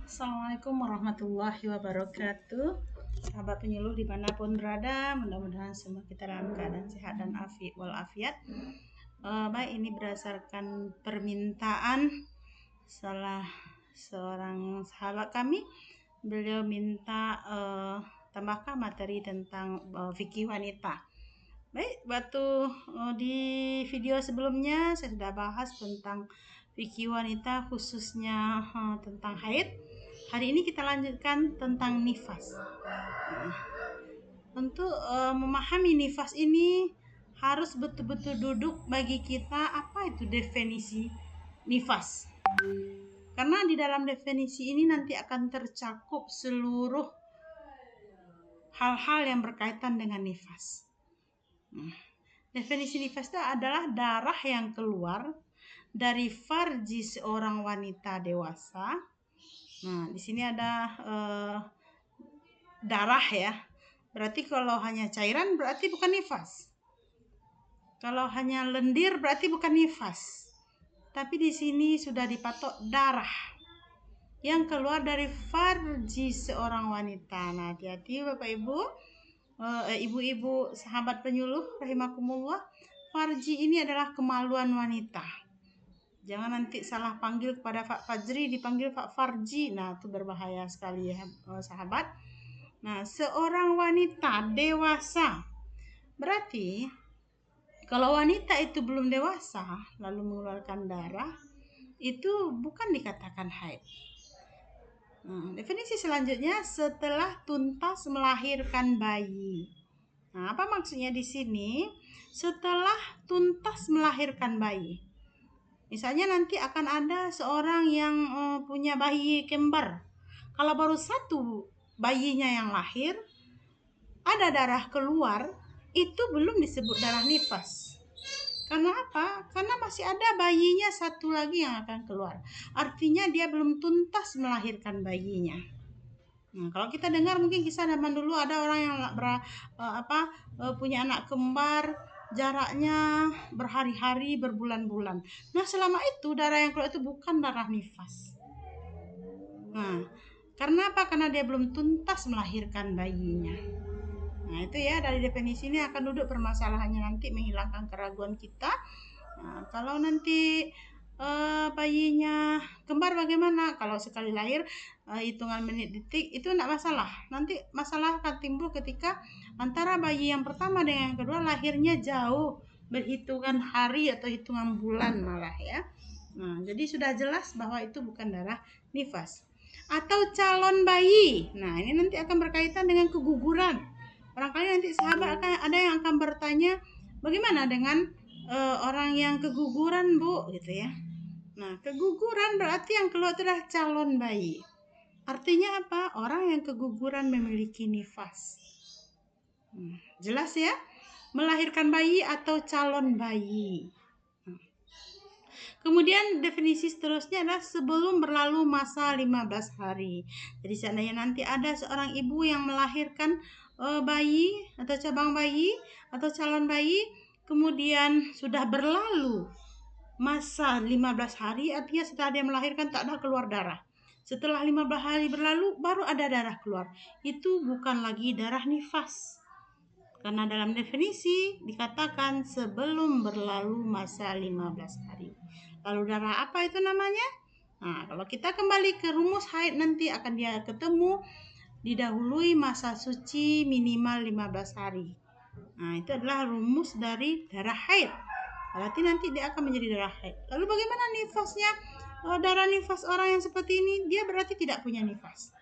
Assalamualaikum warahmatullahi wabarakatuh. Sahabat penyuluh dimanapun berada, mudah-mudahan semua kita dalam keadaan sehat dan walafiat. Baik, ini berdasarkan permintaan salah seorang sahabat kami. Beliau minta tambahkan materi tentang fikih wanita. Baik, di video sebelumnya saya sudah bahas tentang fikih wanita, khususnya tentang haid. Hari ini kita lanjutkan tentang nifas. Untuk memahami nifas ini harus betul-betul duduk bagi kita apa itu definisi nifas. Karena di dalam definisi ini nanti akan tercakup seluruh hal-hal yang berkaitan dengan nifas. Definisi nifas itu adalah darah yang keluar dari farji seorang wanita dewasa. Nah, di sini ada darah ya. Berarti kalau hanya cairan berarti bukan nifas. Kalau hanya lendir berarti bukan nifas. Tapi di sini sudah dipatok darah yang keluar dari farji seorang wanita. Nah, hati-hati Bapak Ibu, ibu-ibu sahabat penyuluh rahimakumullah. Farji ini adalah kemaluan wanita. Jangan nanti salah panggil kepada Pak Fajri dipanggil Pak Farji. Nah, itu berbahaya sekali ya sahabat. Nah, seorang wanita dewasa. Berarti kalau wanita itu belum dewasa lalu mengeluarkan darah, itu bukan dikatakan haid. Definisi selanjutnya, setelah tuntas melahirkan bayi. Nah, apa maksudnya di sini? Setelah tuntas melahirkan bayi. Misalnya nanti akan ada seorang yang punya bayi kembar. Kalau baru satu bayinya yang lahir, ada darah keluar, itu belum disebut darah nifas. Karena apa? Karena masih ada bayinya satu lagi yang akan keluar. Artinya dia belum tuntas melahirkan bayinya. Nah, kalau kita dengar mungkin kisah zaman dulu ada orang yang punya anak kembar, jaraknya berhari-hari, berbulan-bulan. Nah, selama itu darah yang keluar itu bukan darah nifas. Nah, karena apa? Karena dia belum tuntas melahirkan bayinya. Nah, itu ya, dari definisi ini akan duduk permasalahannya nanti, menghilangkan keraguan kita. Nah, kalau nanti bayinya kembar bagaimana? Kalau sekali lahir hitungan menit detik itu tidak masalah. Nanti masalah akan timbul ketika antara bayi yang pertama dengan yang kedua lahirnya jauh, berhitungan hari atau hitungan bulan malah ya. Nah, jadi sudah jelas bahwa itu bukan darah nifas. Atau calon bayi. Nah, ini nanti akan berkaitan dengan keguguran. Barangkali nanti sahabat ada yang akan bertanya, bagaimana dengan orang yang keguguran, Bu, gitu ya. Nah, keguguran berarti yang keluar itu adalah calon bayi. Artinya apa? Orang yang keguguran memiliki nifas. Jelas ya? Melahirkan bayi atau calon bayi. Kemudian definisi seterusnya adalah sebelum berlalu masa 15 hari. Jadi seandainya nanti ada seorang ibu yang melahirkan bayi atau cabang bayi atau calon bayi, kemudian sudah berlalu masa 15 hari, artinya setelah dia melahirkan tak ada keluar darah. Setelah 15 hari berlalu baru ada darah keluar. Itu bukan lagi darah nifas. Karena dalam definisi dikatakan sebelum berlalu masa 15 hari. Lalu darah apa itu namanya? Nah, kalau kita kembali ke rumus haid nanti akan dia ketemu didahului masa suci minimal 15 hari. Nah, itu adalah rumus dari darah haid. Berarti nanti dia akan menjadi darah haid. Lalu bagaimana nifasnya? Darah nifas orang yang seperti ini, dia berarti tidak punya nifas.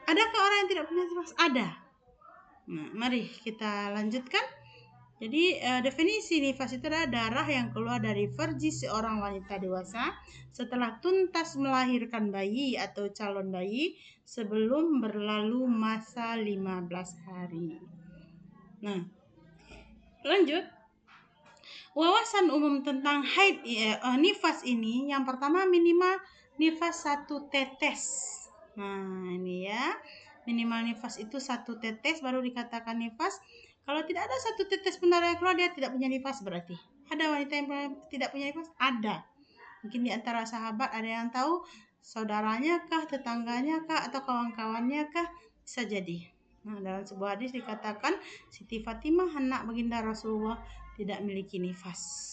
Adakah orang yang tidak punya nifas? Ada. Nah, mari kita lanjutkan. Jadi definisi nifas itu adalah darah yang keluar dari farji seorang wanita dewasa setelah tuntas melahirkan bayi atau calon bayi sebelum berlalu masa 15 hari. Nah, lanjut. Wawasan umum tentang haid nifas ini, yang pertama minimal nifas 1 tetes. Nah, ini ya, minimal nifas itu 1 tetes baru dikatakan nifas. Kalau tidak ada 1 tetes pun darah yang keluar, dia tidak punya nifas berarti. Ada wanita yang tidak punya nifas? Ada. Mungkin di antara sahabat ada yang tahu saudaranya kah, tetangganya kah, atau kawan-kawannya kah, bisa jadi. Nah, dalam sebuah hadis dikatakan Siti Fatimah anak baginda Rasulullah tidak memiliki nifas.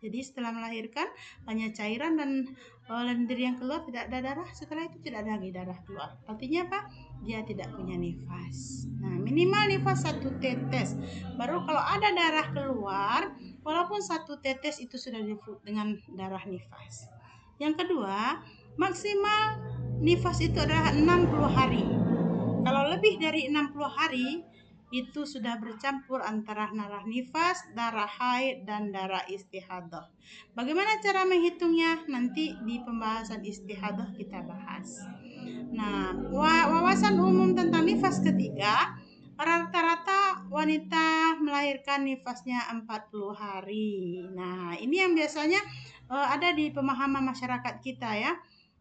Jadi setelah melahirkan hanya cairan dan lendir yang keluar, tidak ada darah. Setelah itu tidak ada lagi darah keluar. Artinya apa? Dia tidak punya nifas. Nah, minimal nifas 1 tetes. Baru kalau ada darah keluar, walaupun 1 tetes itu sudah disebut dengan darah nifas. Yang kedua, maksimal nifas itu adalah 60 hari. Kalau lebih dari 60 hari, itu sudah bercampur antara darah nifas, darah haid, dan darah istihadah. Bagaimana cara menghitungnya? Nanti di pembahasan istihadah kita bahas. Nah, wawasan umum tentang nifas ketiga, rata-rata wanita melahirkan nifasnya 40 hari. Nah, ini yang biasanya ada di pemahaman masyarakat kita ya.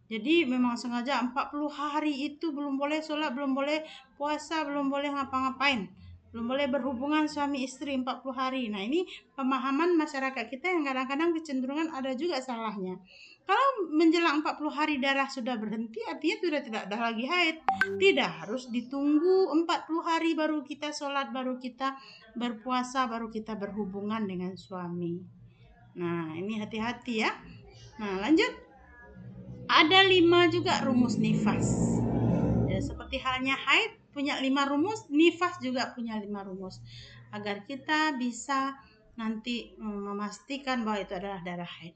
Jadi memang sengaja 40 hari itu belum boleh sholat, belum boleh puasa, belum boleh ngapa-ngapain. Belum boleh berhubungan suami istri 40 hari. Nah, ini pemahaman masyarakat kita yang kadang-kadang kecenderungan ada juga salahnya. Kalau menjelang 40 hari darah sudah berhenti, artinya sudah tidak ada lagi haid. Tidak, harus ditunggu 40 hari baru kita sholat, baru kita berpuasa, baru kita berhubungan dengan suami. Nah, ini hati-hati ya. Nah, lanjut. Ada 5 juga rumus nifas. Ya, seperti halnya haid punya 5 rumus, nifas juga punya 5 rumus. Agar kita bisa nanti memastikan bahwa itu adalah darah haid.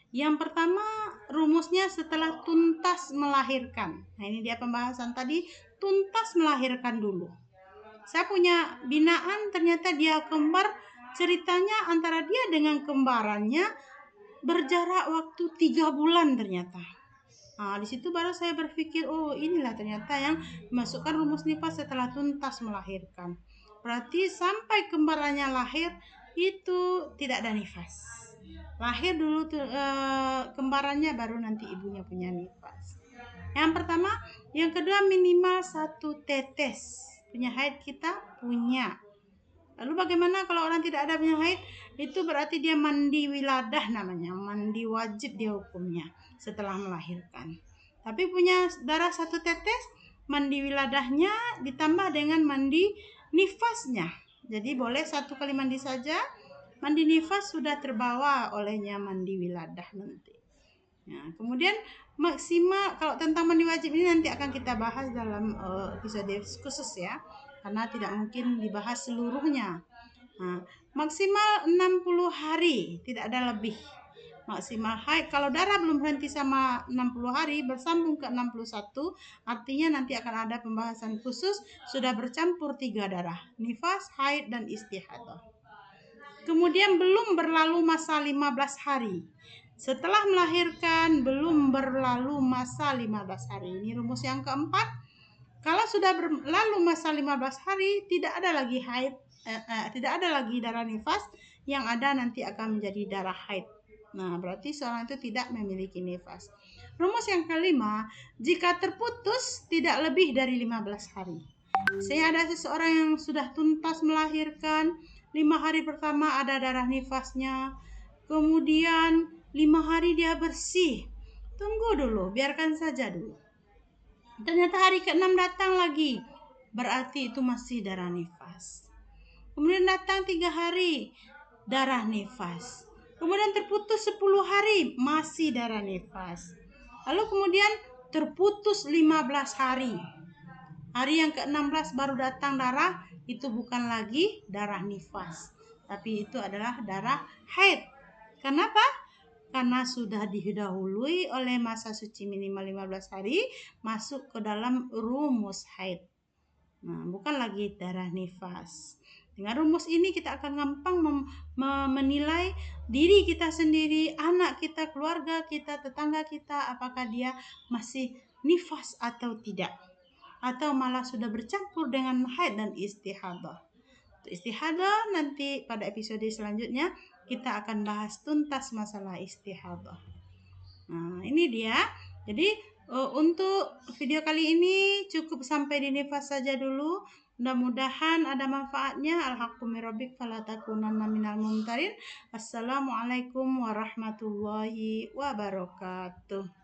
Yang pertama, rumusnya setelah tuntas melahirkan. Nah, ini dia pembahasan tadi, tuntas melahirkan dulu. Saya punya binaan, ternyata dia kembar, ceritanya antara dia dengan kembarannya berjarak waktu 3 bulan ternyata. Nah, di situ baru saya berpikir, oh inilah ternyata yang masukkan rumus nifas setelah tuntas melahirkan. Berarti sampai kembarannya lahir itu tidak ada nifas. Lahir dulu kembarannya, baru nanti ibunya punya nifas. Yang pertama, yang kedua minimal 1 tetes. Punya haid kita punya. Lalu bagaimana kalau orang tidak ada punya haid? Itu berarti dia mandi wiladah namanya, mandi wajib dia hukumnya setelah melahirkan. Tapi punya darah 1 tetes, mandi wiladahnya ditambah dengan mandi nifasnya. Jadi boleh 1 kali mandi saja, mandi nifas sudah terbawa olehnya mandi wiladah nanti. Nah, kemudian maksimal, kalau tentang mandi wajib ini nanti akan kita bahas dalam episode khusus ya, karena tidak mungkin dibahas seluruhnya. Nah, maksimal 60 hari, tidak ada lebih. Maksimal haid, kalau darah belum berhenti sama 60 hari, bersambung ke 61, artinya nanti akan ada pembahasan khusus, sudah bercampur 3 darah, nifas, haid, dan istihadah. Kemudian belum berlalu masa 15 hari. Setelah melahirkan belum berlalu masa 15 hari. Ini rumus yang keempat. Kalau sudah berlalu masa 15 hari, tidak ada lagi haid, tidak ada lagi darah nifas, yang ada nanti akan menjadi darah haid. Nah, berarti seorang itu tidak memiliki nifas. Rumus yang kelima, jika terputus tidak lebih dari 15 hari. Saya ada seseorang yang sudah tuntas melahirkan, 5 hari pertama ada darah nifasnya, kemudian 5 hari dia bersih. Tunggu dulu, biarkan saja dulu. Ternyata hari ke-6 datang lagi, berarti itu masih darah nifas. Kemudian datang 3 hari, darah nifas. Kemudian terputus 10 hari, masih darah nifas. Lalu kemudian terputus 15 hari. Hari yang ke-16 baru datang darah, itu bukan lagi darah nifas, tapi itu adalah darah haid. Kenapa? Karena sudah didahului oleh masa suci minimal 15 hari, masuk ke dalam rumus haid. Nah, bukan lagi darah nifas. Dengan rumus ini kita akan gampang menilai diri kita sendiri, anak kita, keluarga kita, tetangga kita, apakah dia masih nifas atau tidak, atau malah sudah bercampur dengan haid dan istihadah. Istihadah nanti pada episode selanjutnya kita akan bahas tuntas masalah istihadah. Nah, ini dia. Jadi untuk video kali ini cukup sampai di nifas saja dulu. Mudah-mudahan ada manfaatnya. Al-haqqu min rabbik fala takunanna minal mumtarin. Assalamualaikum warahmatullahi wabarakatuh.